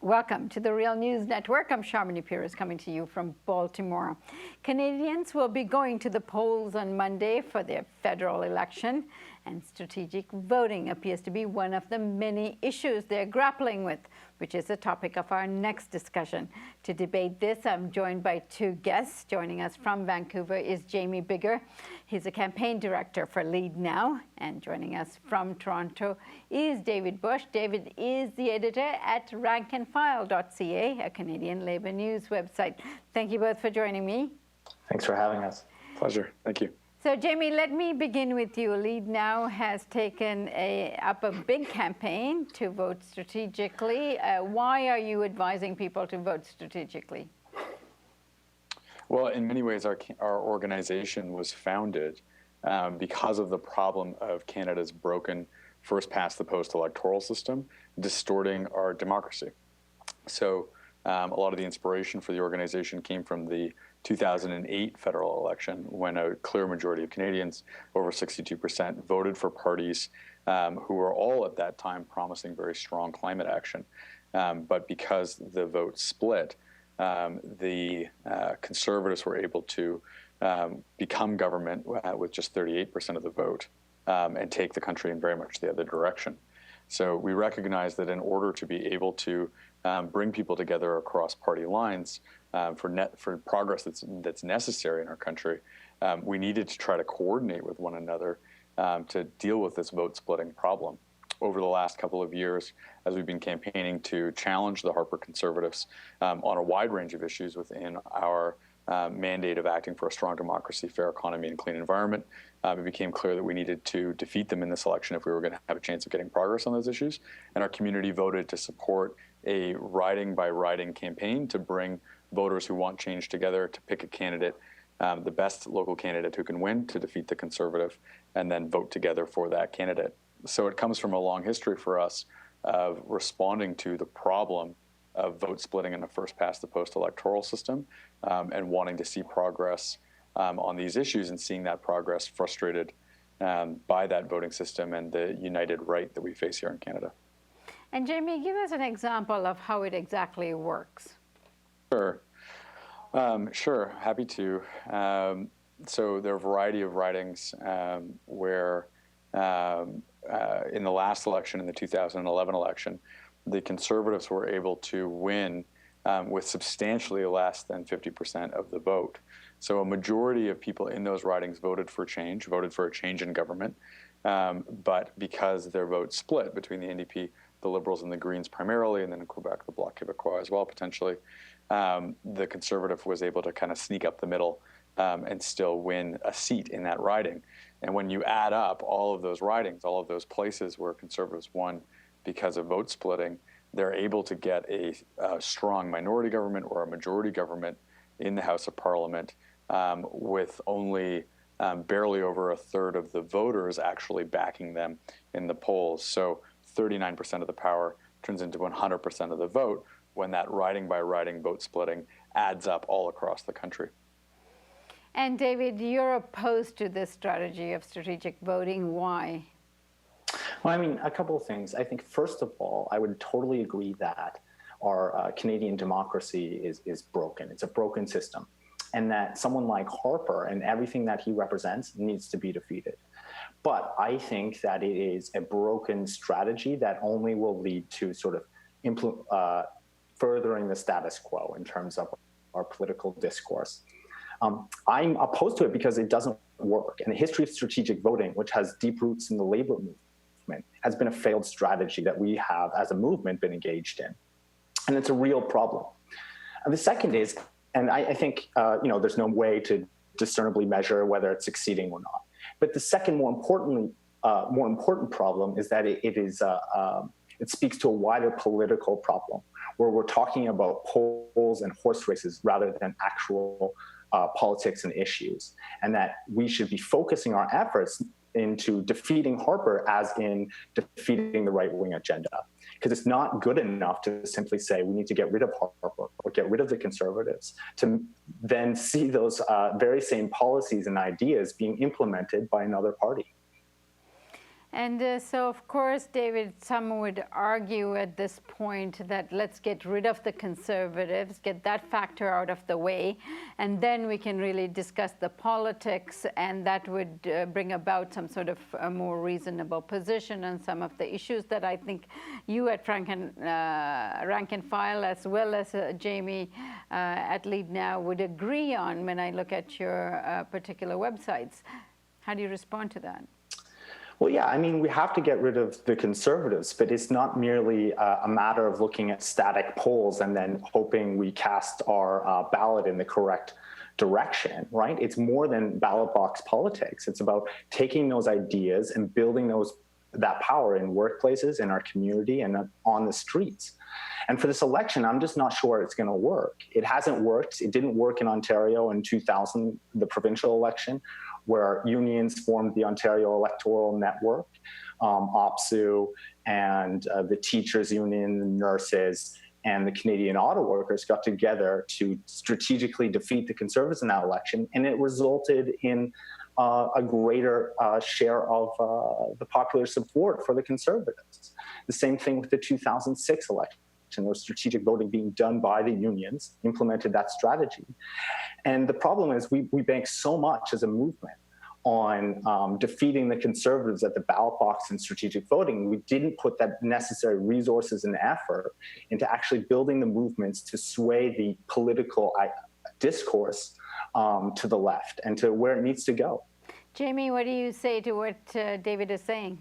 Welcome to the Real News Network. I'm Sharmini Pires coming to you from Baltimore. Canadians will be going to the polls on Monday for their federal election, and strategic voting appears to be one of the many issues they're grappling with, which is the topic of our next discussion. To debate this, I'm joined by two guests. Joining us from Vancouver is Jamie Biggar. He's a campaign director for Leadnow. And joining us from Toronto is David Bush. David is the editor at RankandFile.ca, a Canadian Labour news website. Thank you both for joining me. Thanks for having us. Pleasure. Thank you. So, Jamie, let me begin with you. Leadnow has taken up a big campaign to vote strategically. Why are you advising people to vote strategically? Well, in many ways, our organization was founded because of the problem of Canada's broken first-past-the-post electoral system, distorting our democracy. So a lot of the inspiration for the organization came from the 2008 federal election, when a clear majority of Canadians, over 62%, voted for parties who were all at that time promising very strong climate action. But because the vote split, the Conservatives were able to become government with just 38% of the vote and take the country in very much the other direction. So we recognize that in order to be able to bring people together across party lines for progress that's necessary in our country, we needed to try to coordinate with one another to deal with this vote splitting problem. Over the last couple of years, as we've been campaigning to challenge the Harper Conservatives on a wide range of issues within our mandate of acting for a strong democracy, fair economy, and clean environment, it became clear that we needed to defeat them in this election if we were going to have a chance of getting progress on those issues. And our community voted to support a riding-by-riding campaign to bring voters who want change together to pick a candidate, the best local candidate who can win, to defeat the Conservative, and then vote together for that candidate. So it comes from a long history for us of responding to the problem of vote splitting in a first-past-the-post electoral system and wanting to see progress on these issues, and seeing that progress frustrated by that voting system and the united right that we face here in Canada. And Jamie, give us an example of how it exactly works. Sure. Sure, happy to. So there are a variety of ridings where in the last election, in the 2011 election, the Conservatives were able to win with substantially less than 50% of the vote. So a majority of people in those ridings voted for change, voted for a change in government, but because their vote split between the NDP, the Liberals, and the Greens primarily, and then in Quebec, the Bloc Québécois as well, potentially, the Conservative was able to kind of sneak up the middle and still win a seat in that riding. And when you add up all of those ridings, all of those places where Conservatives won because of vote splitting, they're able to get a strong minority government or a majority government in the House of Parliament with only barely over a third of the voters actually backing them in the polls. So 39% of the power turns into 100% of the vote when that riding-by-riding vote splitting adds up all across the country. And David, you're opposed to this strategy of strategic voting. Why? Well, I mean, a couple of things. I think, first of all, I would totally agree that our Canadian democracy is broken. It's a broken system. And that someone like Harper and everything that he represents needs to be defeated. But I think that it is a broken strategy that only will lead to sort of furthering the status quo in terms of our political discourse. I'm opposed to it because it doesn't work. And the history of strategic voting, which has deep roots in the labor movement, has been a failed strategy that we have as a movement been engaged in. And it's a real problem. And the second is, and I think there's no way to discernibly measure whether it's succeeding or not. But the second, more important problem is that it speaks to a wider political problem, where we're talking about polls and horse races rather than actual politics and issues, and that we should be focusing our efforts into defeating Harper as in defeating the right-wing agenda. Because it's not good enough to simply say we need to get rid of Harper or get rid of the Conservatives, to then see those very same policies and ideas being implemented by another party. And so, of course, David, some would argue at this point that let's get rid of the conservatives, get that factor out of the way, and then we can really discuss the politics, and that would bring about some sort of a more reasonable position on some of the issues that I think you at Rank and File, as well as Jamie at Leadnow, would agree on when I look at your particular websites. How do you respond to that? Well, yeah, I mean, we have to get rid of the conservatives, but it's not merely a matter of looking at static polls and then hoping we cast our ballot in the correct direction, right? It's more than ballot box politics. It's about taking those ideas and building that power in workplaces, in our community, and on the streets. And for this election, I'm just not sure it's going to work. It hasn't worked. It didn't work in Ontario in 2000, the provincial election, where unions formed the Ontario Electoral Network, OPSU, and the teachers union, the nurses, and the Canadian auto workers got together to strategically defeat the Conservatives in that election, and it resulted in a greater share of the popular support for the Conservatives. The same thing with the 2006 election. There was strategic voting being done by the unions, implemented that strategy. And the problem is we bank so much as a movement on defeating the Conservatives at the ballot box and strategic voting. We didn't put that necessary resources and effort into actually building the movements to sway the political discourse to the left and to where it needs to go. Jamie, what do you say to what David is saying?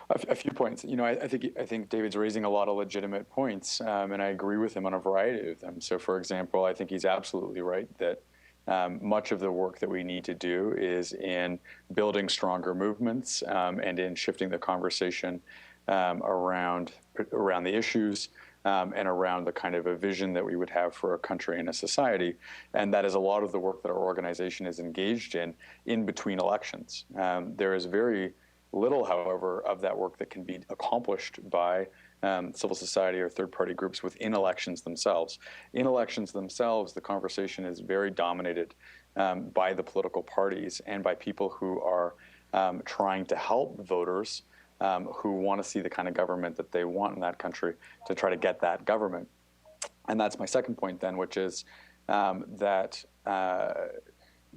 A few points. You know, I think David's raising a lot of legitimate points, and I agree with him on a variety of them. So, for example, I think he's absolutely right that much of the work that we need to do is in building stronger movements and in shifting the conversation around the issues and around the kind of a vision that we would have for a country and a society. And that is a lot of the work that our organization is engaged in between elections. There is very little, however, of that work that can be accomplished by civil society or third-party groups within elections themselves. In elections themselves, the conversation is very dominated by the political parties and by people who are trying to help voters who want to see the kind of government that they want in that country to try to get that government. And that's my second point then, which is that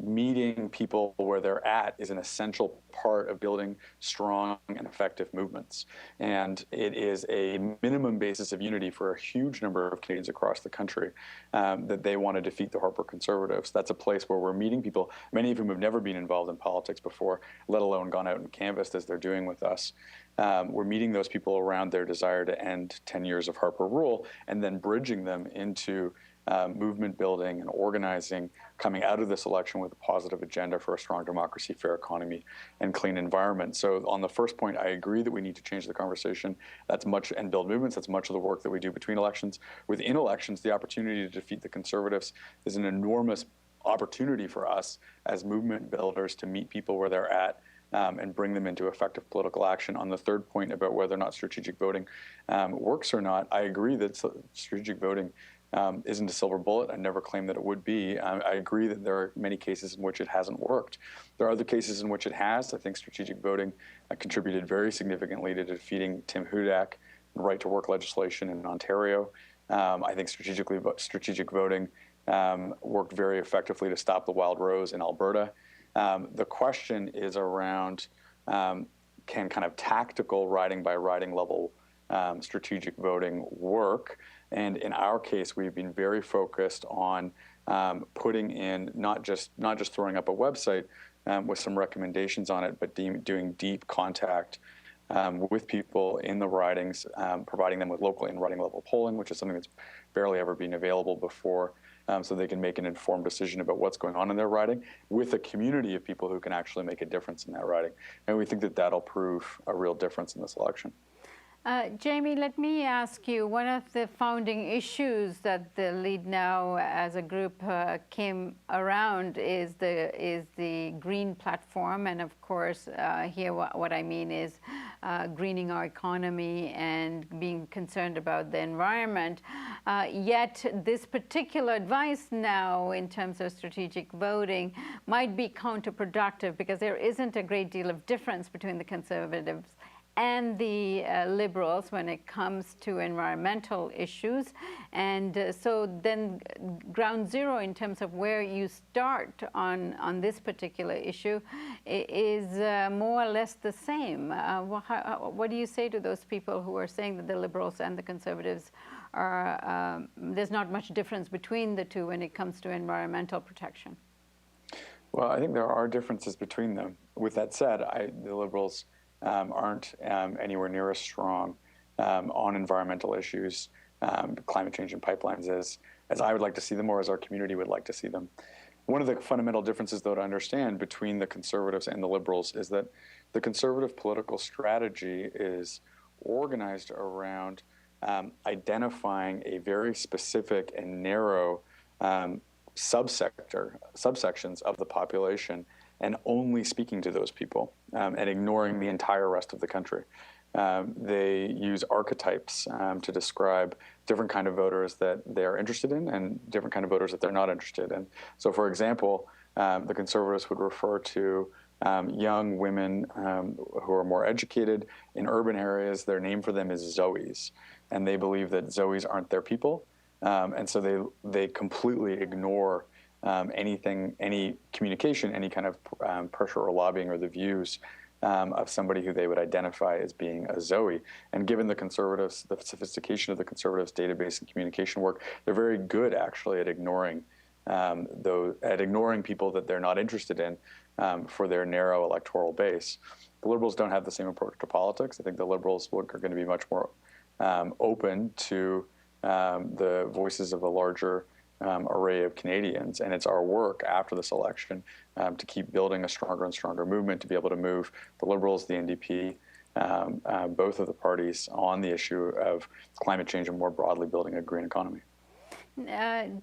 meeting people where they're at is an essential part of building strong and effective movements. And it is a minimum basis of unity for a huge number of Canadians across the country that they want to defeat the Harper Conservatives. That's a place where we're meeting people, many of whom have never been involved in politics before, let alone gone out and canvassed as they're doing with us. We're meeting those people around their desire to end 10 years of Harper rule and then bridging them into movement building and organizing coming out of this election with a positive agenda for a strong democracy, fair economy, and clean environment. So on the first point, I agree that we need to change the conversation. That's much, and build movements. That's much of the work that we do between elections. Within elections, the opportunity to defeat the Conservatives is an enormous opportunity for us as movement builders to meet people where they're at and bring them into effective political action. On the third point about whether or not strategic voting works or not, I agree that strategic voting isn't a silver bullet. I never claimed that it would be. I agree that there are many cases in which it hasn't worked. There are other cases in which it has. I think strategic voting contributed very significantly to defeating Tim Hudak and right-to-work legislation in Ontario. I think strategic voting worked very effectively to stop the Wild Rose in Alberta. The question is around can kind of tactical riding by riding level strategic voting work? And in our case, we've been very focused on putting in not just throwing up a website with some recommendations on it, but doing deep contact with people in the ridings, providing them with local and riding level polling, which is something that's barely ever been available before, so they can make an informed decision about what's going on in their riding with a community of people who can actually make a difference in that riding. And we think that that'll prove a real difference in this election. Jamie, let me ask you, one of the founding issues that the Leadnow as a group came around is the green platform. And of course, here what I mean is greening our economy and being concerned about the environment. Yet this particular advice now in terms of strategic voting might be counterproductive because there isn't a great deal of difference between the conservatives and the liberals when it comes to environmental issues. And so then ground zero in terms of where you start on this particular issue is more or less the same. What do you say to those people who are saying that the liberals and the conservatives are, there's not much difference between the two when it comes to environmental protection? Well, I think there are differences between them. With that said, the liberals aren't anywhere near as strong on environmental issues, climate change and pipelines as I would like to see them or as our community would like to see them. One of the fundamental differences, though, to understand between the conservatives and the liberals is that the conservative political strategy is organized around identifying a very specific and narrow subsections of the population and only speaking to those people and ignoring the entire rest of the country. They use archetypes to describe different kind of voters that they are interested in and different kind of voters that they're not interested in. So for example, the conservatives would refer to young women who are more educated in urban areas. Their name for them is Zoes, and they believe that Zoes aren't their people. And so they completely ignore any communication, any kind of pressure or lobbying or the views of somebody who they would identify as being a Zoe. And given the conservatives, the sophistication of the conservatives' database and communication work, they're very good actually at ignoring people that they're not interested in for their narrow electoral base. The liberals don't have the same approach to politics. I think the liberals are going to be much more open to the voices of a larger array of Canadians, and it's our work after this election to keep building a stronger and stronger movement to be able to move the Liberals, the NDP, both of the parties on the issue of climate change and more broadly building a green economy.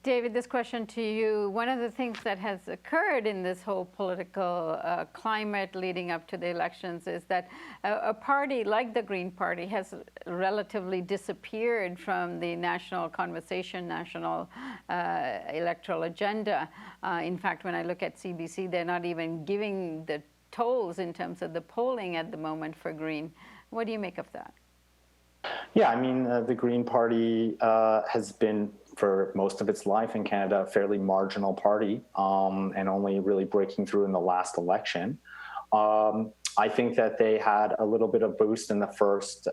David, this question to you. One of the things that has occurred in this whole political climate leading up to the elections is that a party like the Green Party has relatively disappeared from the national conversation, national electoral agenda. In fact, when I look at CBC, they're not even giving the tolls in terms of the polling at the moment for Green. What do you make of that? Yeah, I mean, the Green Party has been, for most of its life in Canada, a fairly marginal party and only really breaking through in the last election. I think that they had a little bit of boost in the first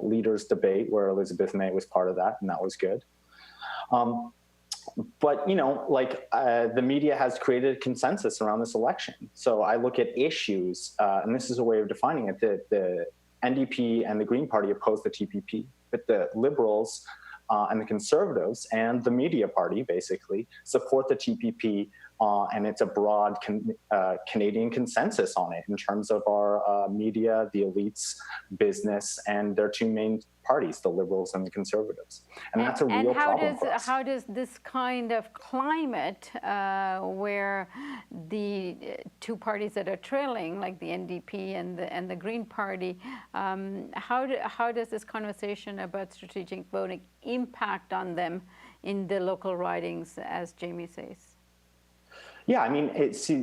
leaders debate where Elizabeth May was part of that, and that was good. But, you know, like the media has created a consensus around this election. So I look at issues, and this is a way of defining it, that the NDP and the Green Party oppose the TPP, but the Liberals and the Conservatives and the media party basically support the TPP, and it's a broad Canadian consensus on it in terms of our media, the elites, business, and their two main parties, the Liberals and the Conservatives. And that's a real problem for us. How does this kind of climate where the two parties that are trailing, like the NDP and the Green Party, how does this conversation about strategic voting impact on them in the local ridings, as Jamie says? Yeah, I mean,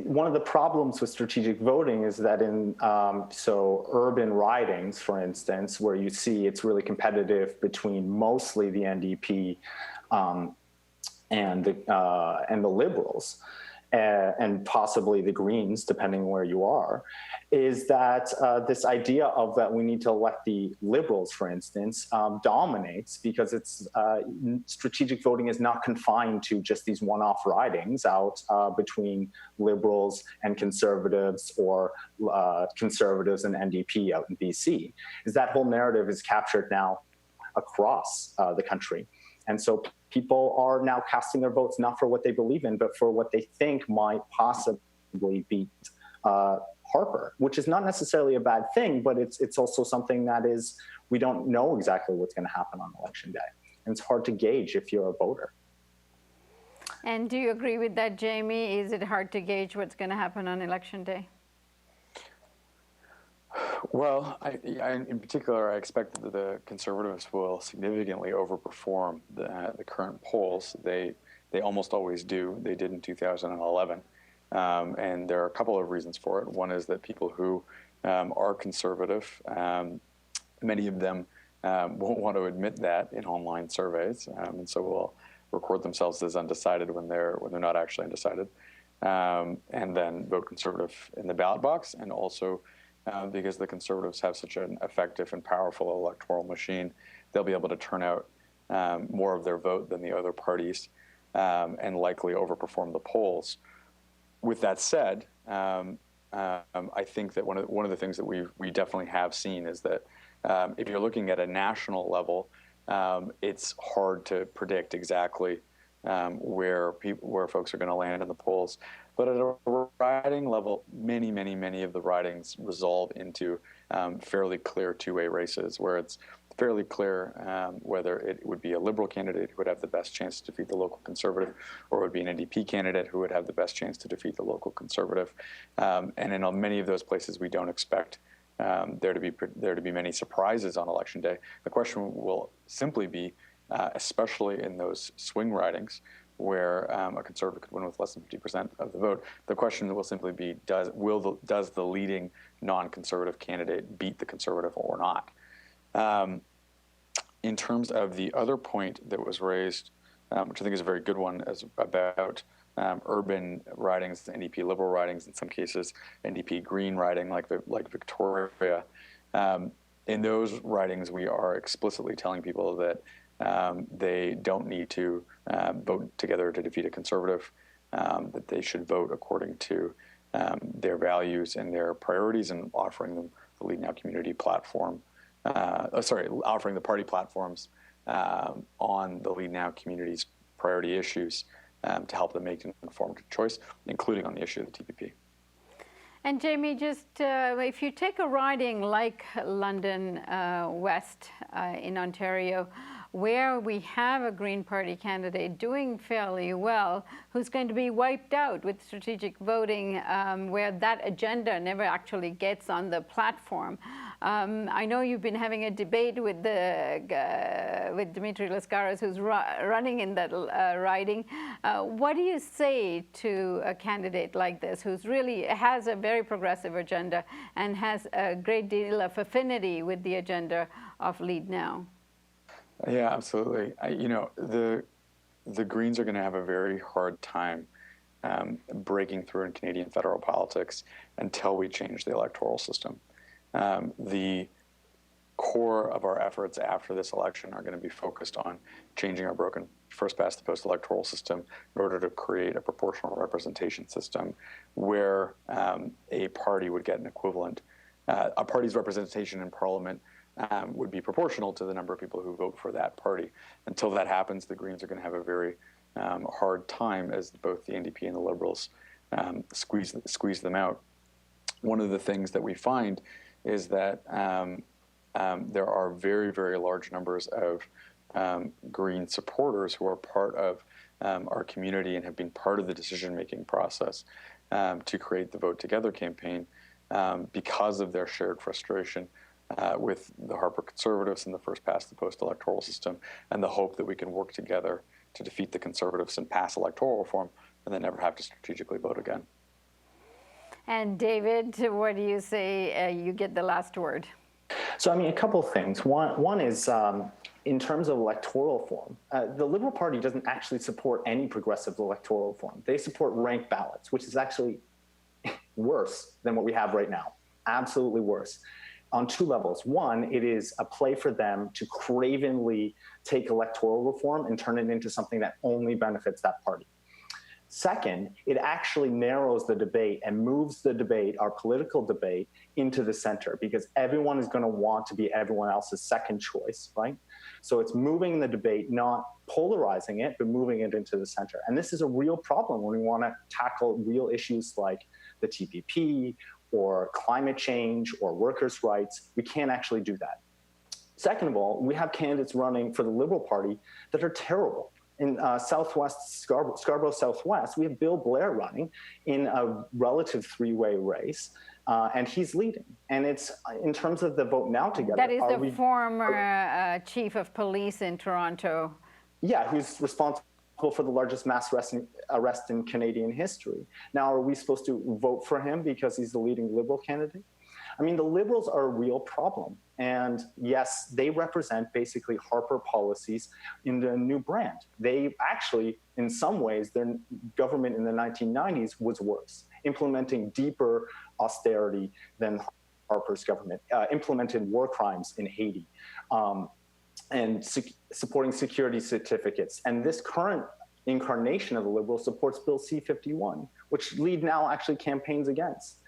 one of the problems with strategic voting is that in urban ridings, for instance, where you see it's really competitive between mostly the NDP and the Liberals, and possibly the Greens, depending where you are, is that this idea of that we need to elect the Liberals, for instance, dominates because it's strategic voting is not confined to just these one-off ridings out between Liberals and Conservatives or Conservatives and NDP out in BC. Is that whole narrative is captured now across the country. And so people are now casting their votes not for what they believe in, but for what they think might possibly beat Harper, which is not necessarily a bad thing, but it's also something that is, we don't know exactly what's going to happen on election day. And it's hard to gauge if you're a voter. And do you agree with that, Jamie? Is it hard to gauge what's going to happen on election day? Well, in particular, I expect that the Conservatives will significantly overperform the current polls. They almost always do. They did in 2011. And there are a couple of reasons for it. One is that people who are conservative, many of them won't want to admit that in online surveys, and so will record themselves as undecided when they're not actually undecided, and then vote conservative in the ballot box. And also because the Conservatives have such an effective and powerful electoral machine, they'll be able to turn out more of their vote than the other parties, and likely overperform the polls. With that said, I think that one of the things that we definitely have seen is that if you're looking at a national level, it's hard to predict exactly where folks are going to land in the polls. But at a riding level, many of the ridings resolve into fairly clear two-way races, where it's fairly clear whether it would be a Liberal candidate who would have the best chance to defeat the local Conservative, or it would be an NDP candidate who would have the best chance to defeat the local Conservative. And in many of those places, we don't expect there to be many surprises on election day. The question will simply be, especially in those swing ridings where a Conservative could win with less than 50% of the vote, the question will simply be, does the leading non-Conservative candidate beat the Conservative or not? In terms of the other point that was raised, which I think is a very good one, about urban ridings, NDP Liberal ridings, in some cases NDP Green riding, like Victoria. In those ridings, we are explicitly telling people that they don't need to vote together to defeat a Conservative, that they should vote according to their values and their priorities, and offering them the Leadnow community platform. Offering the party platforms on the Leadnow community's priority issues to help them make an informed choice, including on the issue of the TPP. And Jamie, just if you take a riding like London West in Ontario, where we have a Green Party candidate doing fairly well, who's going to be wiped out with strategic voting, where that agenda never actually gets on the platform. I know you've been having a debate with Dimitri Lascaris, who's running in that riding. What do you say to a candidate like this, who's really has a very progressive agenda and has a great deal of affinity with the agenda of Leadnow? Yeah, absolutely. The Greens are going to have a very hard time breaking through in Canadian federal politics until we change the electoral system. The core of our efforts after this election are going to be focused on changing our broken first-past-the-post electoral system in order to create a proportional representation system where a party would get an equivalent. A party's representation in Parliament would be proportional to the number of people who vote for that party. Until that happens, the Greens are going to have a very hard time as both the NDP and the Liberals squeeze them out. One of the things that we find is that there are very, very large numbers of Green supporters who are part of our community and have been part of the decision-making process to create the Vote Together campaign because of their shared frustration with the Harper Conservatives and the first-past-the-post electoral system, and the hope that we can work together to defeat the Conservatives and pass electoral reform and then never have to strategically vote again. And David, what do you say? You get the last word. So, I mean, a couple of things. One is in terms of electoral reform, the Liberal Party doesn't actually support any progressive electoral reform. They support ranked ballots, which is actually worse than what we have right now. Absolutely worse. On two levels. One, it is a play for them to cravenly take electoral reform and turn it into something that only benefits that party. Second, it actually narrows the debate and moves the debate, our political debate, into the center, because everyone is going to want to be everyone else's second choice, right? So it's moving the debate, not polarizing it, but moving it into the center. And this is a real problem when we want to tackle real issues like the TPP or climate change or workers' rights. We can't actually do that. Second of all, we have candidates running for the Liberal Party that are terrible. In Scarborough Southwest, we have Bill Blair running in a relative three-way race, and he's leading. And it's, in terms of the Vote Now together. That is the former chief of police in Toronto. Yeah, who's responsible for the largest mass arrest in Canadian history. Now, are we supposed to vote for him because he's the leading Liberal candidate? I mean, the Liberals are a real problem. And yes, they represent basically Harper policies in the new brand. They actually, in some ways, their government in the 1990s was worse, implementing deeper austerity than Harper's government, implemented war crimes in Haiti, and supporting security certificates. And this current incarnation of the Liberals supports Bill C-51, which Leadnow actually campaigns against.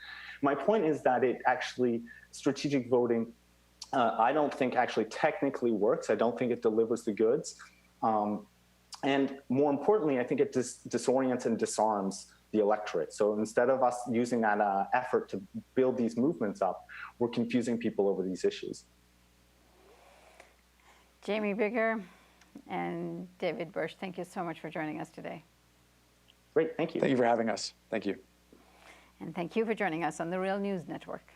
My point is that it actually, strategic voting, I don't think actually technically works. I don't think it delivers the goods. And more importantly, I think it disorients and disarms the electorate. So instead of us using that effort to build these movements up, we're confusing people over these issues. Jamie Biggar and David Bursch, thank you so much for joining us today. Great, thank you. Thank you for having us. Thank you. And thank you for joining us on the Real News Network.